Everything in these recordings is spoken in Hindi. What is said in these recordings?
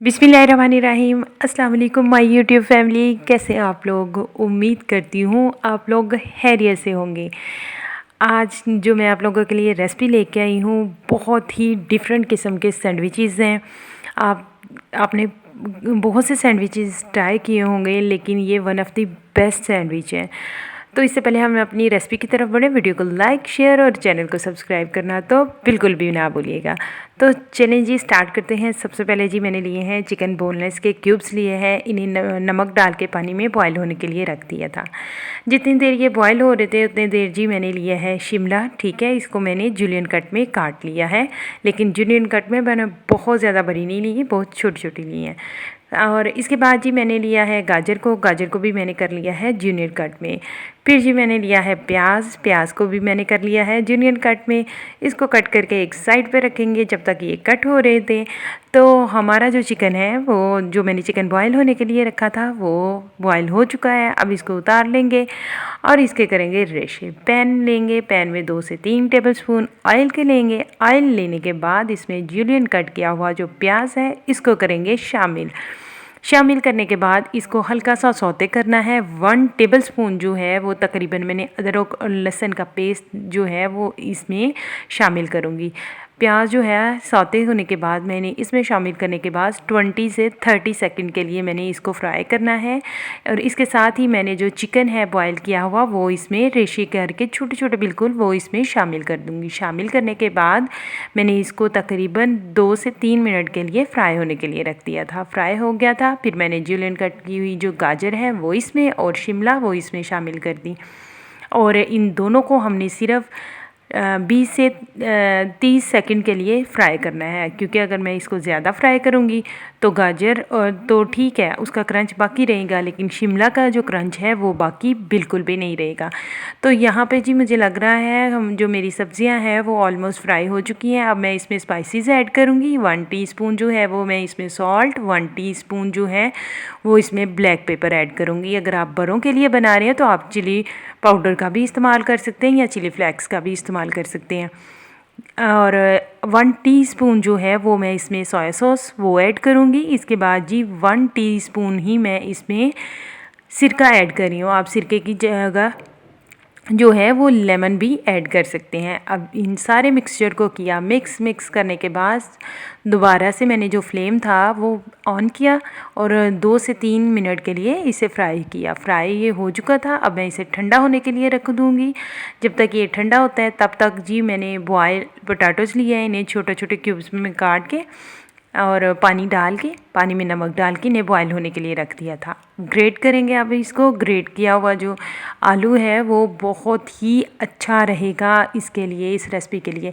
बिस्मिल्लाहिर्रहमानिर्रहीम। अस्सलाम वालेकुम माय यूट्यूब फैमिली। कैसे हैं आप लोग? उम्मीद करती हूँ आप लोग खैरियत से होंगे। आज जो मैं आप लोगों के लिए रेसिपी लेके आई हूँ, बहुत ही डिफरेंट किस्म के सैंडविचेज़ हैं। आपने बहुत से सैंडविचेज़ ट्राई किए होंगे, लेकिन ये one of the best sandwich है। तो इससे पहले हम अपनी रेसिपी की तरफ बढ़ें, वीडियो को लाइक शेयर और चैनल को सब्सक्राइब करना तो बिल्कुल भी ना भूलिएगा। तो चलें जी, स्टार्ट करते हैं। सबसे पहले जी मैंने लिए हैं चिकन बोनलेस के क्यूब्स लिए हैं। इन्हें नमक डाल के पानी में बॉयल होने के लिए रख दिया था। जितनी देर ये बॉयल हो रहे थे उतनी देर जी मैंने लिया है शिमला। ठीक है, इसको मैंने जूलियन कट में काट लिया है, लेकिन जूलियन कट में मैंने बहुत ज़्यादा बड़ी नहीं ली है, बहुत छोटी छोटी ली हैं। और इसके बाद जी मैंने लिया है गाजर को भी मैंने कर लिया है जूनियर कट में। फिर जी मैंने लिया है प्याज को भी मैंने कर लिया है जूनियर कट में। इसको कट करके एक साइड पे रखेंगे जब तक ये कट हो रहे थे। तो हमारा जो चिकन है, वो जो मैंने चिकन बॉयल होने के लिए रखा था वो बॉयल हो चुका है। अब इसको उतार लेंगे और इसके करेंगे रेशे। पैन लेंगे, पैन में 2 से 3 टेबलस्पून ऑयल के लेंगे। ऑयल लेने के बाद इसमें जूलियन कट किया हुआ जो प्याज है इसको करेंगे शामिल करने के बाद इसको हल्का सा सौते करना है। 1 टेबलस्पून जो है वो तकरीबन मैंने अदरक और लहसुन का पेस्ट जो है वो इसमें शामिल करूँगी। प्याज जो है सौते होने के बाद मैंने इसमें शामिल करने के बाद 20 से 30 सेकंड के लिए मैंने इसको फ्राई करना है। और इसके साथ ही मैंने जो चिकन है बॉयल किया हुआ वो इसमें रेशे करके छोटे छोटे बिल्कुल वो इसमें शामिल कर दूँगी। शामिल करने के बाद मैंने इसको तकरीबन 2 से 3 मिनट के लिए फ्राई होने के लिए रख दिया था। फ्राई हो गया था, फिर मैंने जूलियन कट की हुई जो गाजर है वो इसमें और शिमला वो इसमें शामिल कर दी। और इन दोनों को हमने सिर्फ 20 से 30 सेकंड के लिए फ्राई करना है, क्योंकि अगर मैं इसको ज़्यादा फ्राई करूँगी तो गाजर तो ठीक है उसका क्रंच बाकी रहेगा, लेकिन शिमला का जो क्रंच है वो बाकी बिल्कुल भी नहीं रहेगा। तो यहाँ पे जी मुझे लग रहा है हम जो मेरी सब्ज़ियाँ हैं वो ऑलमोस्ट फ्राई हो चुकी हैं। अब मैं इसमें स्पाइसेस ऐड करूँगी। 1 टीस्पून जो है वो मैं इसमें सॉल्ट, 1 टीस्पून जो है वो इसमें ब्लैक पेपर ऐड करूँगी। अगर आप बड़ों के लिए बना रहे हैं तो आप चिली पाउडर का भी इस्तेमाल कर सकते हैं या चिली फ्लेक्स का भी इस्तेमाल कर सकते हैं। और 1 टीस्पून जो है वो मैं इसमें सोया सॉस वो ऐड करूँगी। इसके बाद जी 1 टीस्पून ही मैं इसमें सिरका ऐड कर रही हूँ। आप सिरके की जगह जो है वो लेमन भी ऐड कर सकते हैं। अब इन सारे मिक्सचर को किया मिक्स करने के बाद दोबारा से मैंने जो फ्लेम था वो ऑन किया और 2 से 3 मिनट के लिए इसे फ्राई किया। फ्राई ये हो चुका था। अब मैं इसे ठंडा होने के लिए रख दूँगी। जब तक ये ठंडा होता है तब तक जी मैंने बॉयल पोटैटोज़ लिए हैं, इन्हें छोटे छोटे क्यूब्स में काट के और पानी में नमक डाल के इन्हें बॉयल होने के लिए रख दिया था। ग्रेट करेंगे। अब इसको ग्रेट किया हुआ जो आलू है वो बहुत ही अच्छा रहेगा इसके लिए, इस रेसिपी के लिए।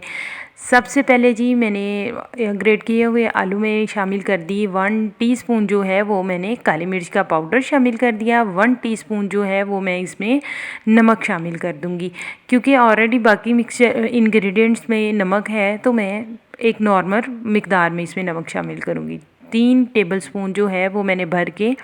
सबसे पहले जी मैंने ग्रेट किए हुए आलू में शामिल कर दी 1 टीस्पून जो है वो मैंने काली मिर्च का पाउडर शामिल कर दिया। 1 टीस्पून जो है वो मैं इसमें नमक शामिल कर दूँगी, क्योंकि ऑलरेडी बाकी मिक्सचर इंग्रेडिएंट्स में नमक है तो मैं एक नॉर्मल मिकदार में इसमें नमक शामिल करूँगी। 3 टेबलस्पून जो है वो मैंने भर के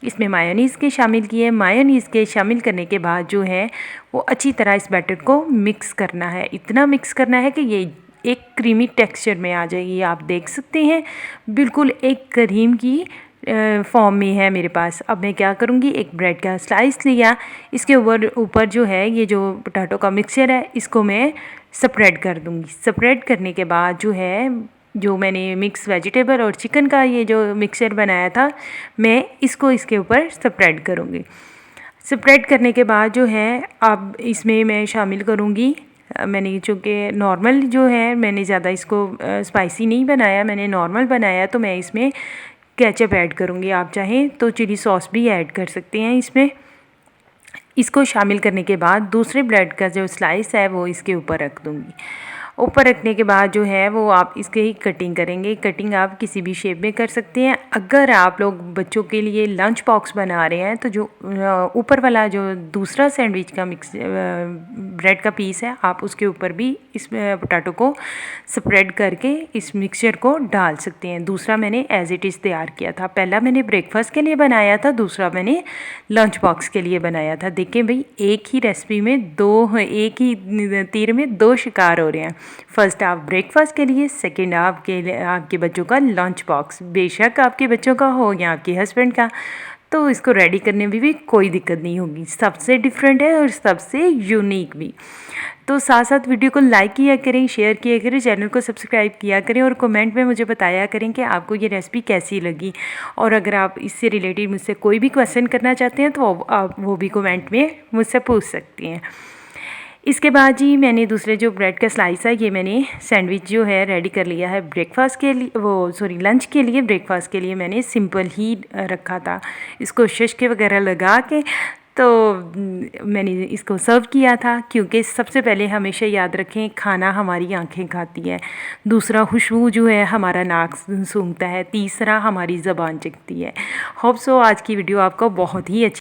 इसमें मायोनीज़ के शामिल किए। मायोनीज़ के शामिल करने के बाद जो है वो अच्छी तरह इस बैटर को मिक्स करना है। इतना मिक्स करना है कि ये एक क्रीमी टेक्सचर में आ जाएगी। आप देख सकते हैं बिल्कुल एक क्रीम की फॉर्म में है मेरे पास। अब मैं क्या करूँगी, एक ब्रेड का स्लाइस लिया, इसके ऊपर जो है ये जो पोटैटो का मिक्सचर है इसको मैं स्प्रेड कर दूँगी। स्प्रेड करने के बाद जो है जो मैंने मिक्स वेजिटेबल और चिकन का ये जो मिक्सचर बनाया था मैं इसको इसके ऊपर स्प्रेड करूँगी। स्प्रेड करने के बाद जो है अब इसमें मैं शामिल करूँगी, मैंने चूँकि नॉर्मल जो है मैंने ज़्यादा इसको स्पाइसी नहीं बनाया, मैंने नॉर्मल बनाया, तो मैं इसमें केचप ऐड करूँगी। आप चाहें तो चिली सॉस भी ऐड कर सकते हैं इसमें। इसको शामिल करने के बाद दूसरे ब्रेड का जो स्लाइस है वो इसके ऊपर रख दूँगी। ऊपर रखने के बाद जो है वो आप इसके ही कटिंग करेंगे। कटिंग आप किसी भी शेप में कर सकते हैं। अगर आप लोग बच्चों के लिए लंच बॉक्स बना रहे हैं तो जो ऊपर वाला जो दूसरा सैंडविच का ब्रेड का पीस है आप उसके ऊपर भी इस पोटैटो को स्प्रेड करके इस मिक्सचर को डाल सकते हैं। दूसरा मैंने एज इट इज़ तैयार किया था। पहला मैंने ब्रेकफास्ट के लिए बनाया था, दूसरा मैंने लंच बॉक्स के लिए बनाया था। देखिए भाई, एक ही रेसिपी में एक ही तीर में 2 शिकार हो रहे हैं। फर्स्ट हाफ ब्रेकफास्ट के लिए, सेकेंड हाफ के लिए आपके बच्चों का लंच बॉक्स, बेशक आपके बच्चों का हो या आपके हस्बैंड का, तो इसको रेडी करने में भी कोई दिक्कत नहीं होगी। सबसे डिफरेंट है और सबसे यूनिक भी। तो साथ साथ वीडियो को लाइक किया करें, शेयर किया करें, चैनल को सब्सक्राइब किया करें और कमेंट में मुझे बताया करें कि आपको ये रेसिपी कैसी लगी। और अगर आप इससे रिलेटेड मुझसे कोई भी क्वेश्चन करना चाहते हैं तो आप वो भी कमेंट में मुझसे पूछ सकती हैं। इसके बाद जी मैंने दूसरे जो ब्रेड का स्लाइस है, ये मैंने सैंडविच जो है रेडी कर लिया है ब्रेकफास्ट के लिए, लंच के लिए। ब्रेकफास्ट के लिए मैंने सिंपल ही रखा था, इसको शिशके वगैरह लगा के तो मैंने इसको सर्व किया था। क्योंकि सबसे पहले हमेशा याद रखें, खाना हमारी आंखें खाती है, दूसरा खुशबू जो है हमारा नाक सूंघता है, तीसरा हमारी ज़बान चखती है। होप सो आज की वीडियो आपको बहुत ही अच्छी